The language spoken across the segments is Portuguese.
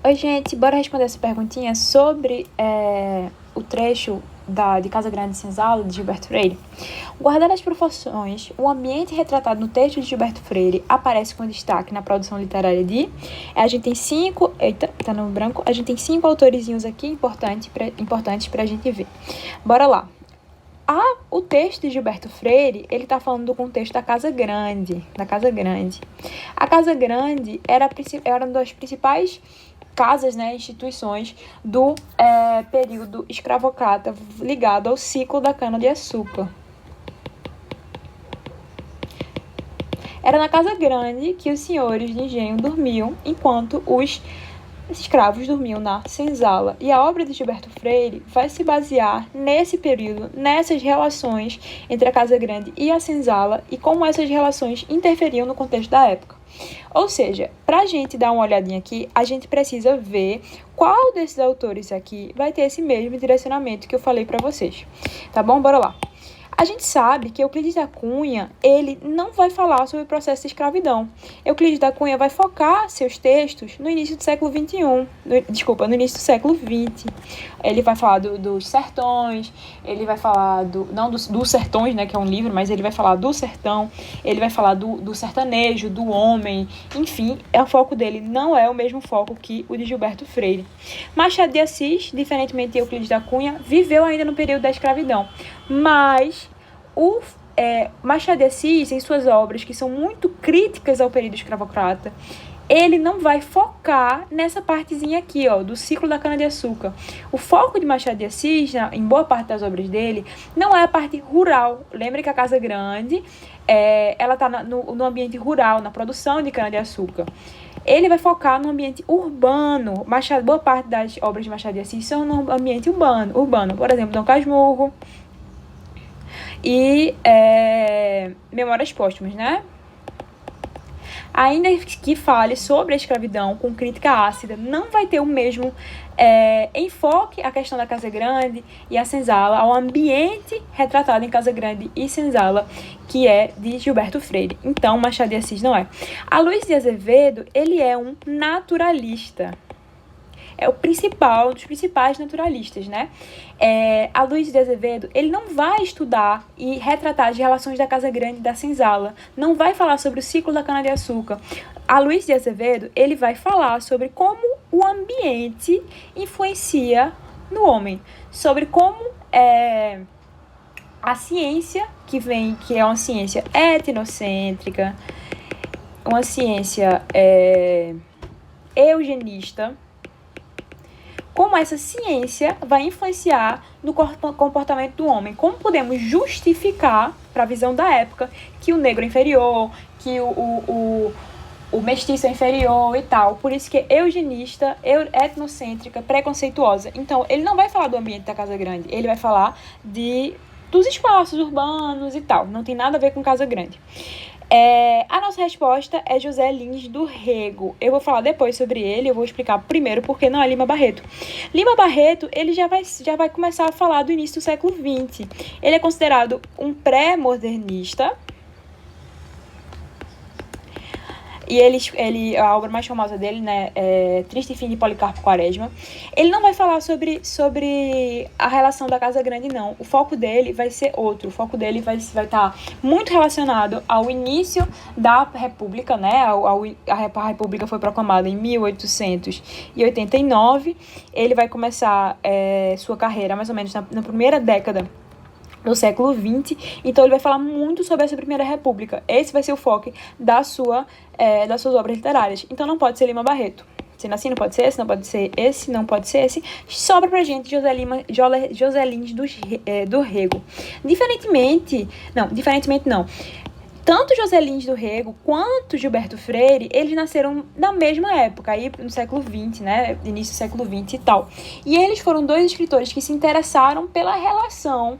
Oi, gente, bora responder essa perguntinha sobre o trecho de Casa Grande e Senzala, de Gilberto Freire. Guardando as proporções, o ambiente retratado no texto de Gilberto Freire aparece com destaque na produção literária de... A gente tem cinco... Eita, tá no branco. A gente tem 5 autorizinhos aqui importantes pra gente ver. Bora lá. O texto de Gilberto Freire, ele tá falando do contexto da Casa Grande. A Casa Grande era uma das principais casas, né, instituições do período escravocrata ligado ao ciclo da cana-de-açúcar. Era na Casa Grande que os senhores de engenho dormiam, enquanto os escravos dormiam na senzala. E a obra de Gilberto Freire vai se basear nesse período, nessas relações entre a Casa Grande e a senzala e como essas relações interferiam no contexto da época. Ou seja, para a gente dar uma olhadinha aqui, a gente precisa ver qual desses autores aqui vai ter esse mesmo direcionamento que eu falei para vocês. Tá bom? Bora lá. A gente sabe que Euclides da Cunha, ele não vai falar sobre o processo de escravidão. Euclides da Cunha vai focar seus textos no início do século XXI, no início do século XX. Ele vai falar dos sertões, ele vai falar não dos sertões, né, que é um livro, mas ele vai falar do sertão, ele vai falar do sertanejo, do homem, enfim, o foco dele não é o mesmo foco que o de Gilberto Freire. Machado de Assis, diferentemente de Euclides da Cunha, viveu ainda no período da escravidão, mas Machado de Assis, em suas obras, que são muito críticas ao período escravocrata, ele não vai focar nessa partezinha aqui, ó, do ciclo da cana-de-açúcar. O foco de Machado de Assis, em boa parte das obras dele, não é a parte rural. Lembra que a Casa Grande, ela está no ambiente rural, na produção de cana-de-açúcar. Ele vai focar no ambiente urbano. Boa parte das obras de Machado de Assis são no ambiente urbano. Por exemplo, Dom Casmurro e Memórias Póstumas, né? Ainda que fale sobre a escravidão com crítica ácida, não vai ter o mesmo enfoque à questão da Casa Grande e a senzala, ao ambiente retratado em Casa Grande e senzala, que é de Gilberto Freire. Então, Machado de Assis não é. Aloysio de Azevedo, ele é um naturalista. É um dos principais naturalistas, né? Aloysio de Azevedo, ele não vai estudar e retratar as relações da Casa Grande e da senzala, não vai falar sobre o ciclo da cana-de-açúcar. Aloysio de Azevedo, ele vai falar sobre como o ambiente influencia no homem, sobre como a ciência que é uma ciência etnocêntrica, uma ciência eugenista, como essa ciência vai influenciar no comportamento do homem. Como podemos justificar, para a visão da época, que o negro é inferior, que o mestiço é inferior e tal. Por isso que é eugenista, etnocêntrica, preconceituosa. Então, ele não vai falar do ambiente da Casa Grande, ele vai falar dos espaços urbanos e tal. Não tem nada a ver com Casa Grande. A nossa resposta é José Lins do Rego. Eu vou falar depois sobre ele, eu vou explicar primeiro porque não é Lima Barreto. Lima Barreto, ele já vai começar a falar do início do século XX. Ele é considerado um pré-modernista. E a obra mais famosa dele, né, é Triste Fim de Policarpo Quaresma. Ele não vai falar sobre a relação da Casa Grande, não. O foco dele vai ser outro. O foco dele vai estar muito relacionado ao início da República, né? A República foi proclamada em 1889. Ele vai começar sua carreira mais ou menos na primeira década do século XX, então ele vai falar muito sobre essa Primeira República. Esse vai ser o foco das suas obras literárias. Então não pode ser Lima Barreto. Sendo assim, não pode ser esse, não pode ser esse, não pode ser esse. Sobra pra gente José Lins do Rego. Diferentemente não. Tanto José Lins do Rego quanto Gilberto Freire, eles nasceram na mesma época, aí no século XX, né? Início do século XX e tal. E eles foram dois escritores que se interessaram pela relação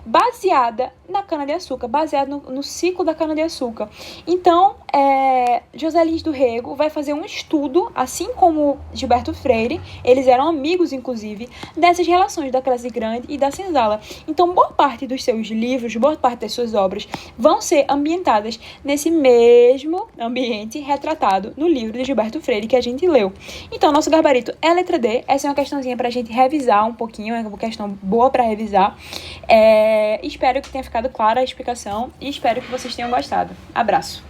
baseada na cana-de-açúcar, baseada no ciclo da cana-de-açúcar. Então, José Lins do Rego vai fazer um estudo, assim como Gilberto Freire, eles eram amigos, inclusive, dessas relações da classe grande e da senzala. Então, boa parte dos seus livros, boa parte das suas obras vão ser ambientadas nesse mesmo ambiente retratado no livro de Gilberto Freire que a gente leu. Então, nosso gabarito é letra D. Essa é uma questãozinha pra gente revisar um pouquinho, é uma questão boa pra revisar. Espero que tenha ficado clara a explicação e espero que vocês tenham gostado. Abraço!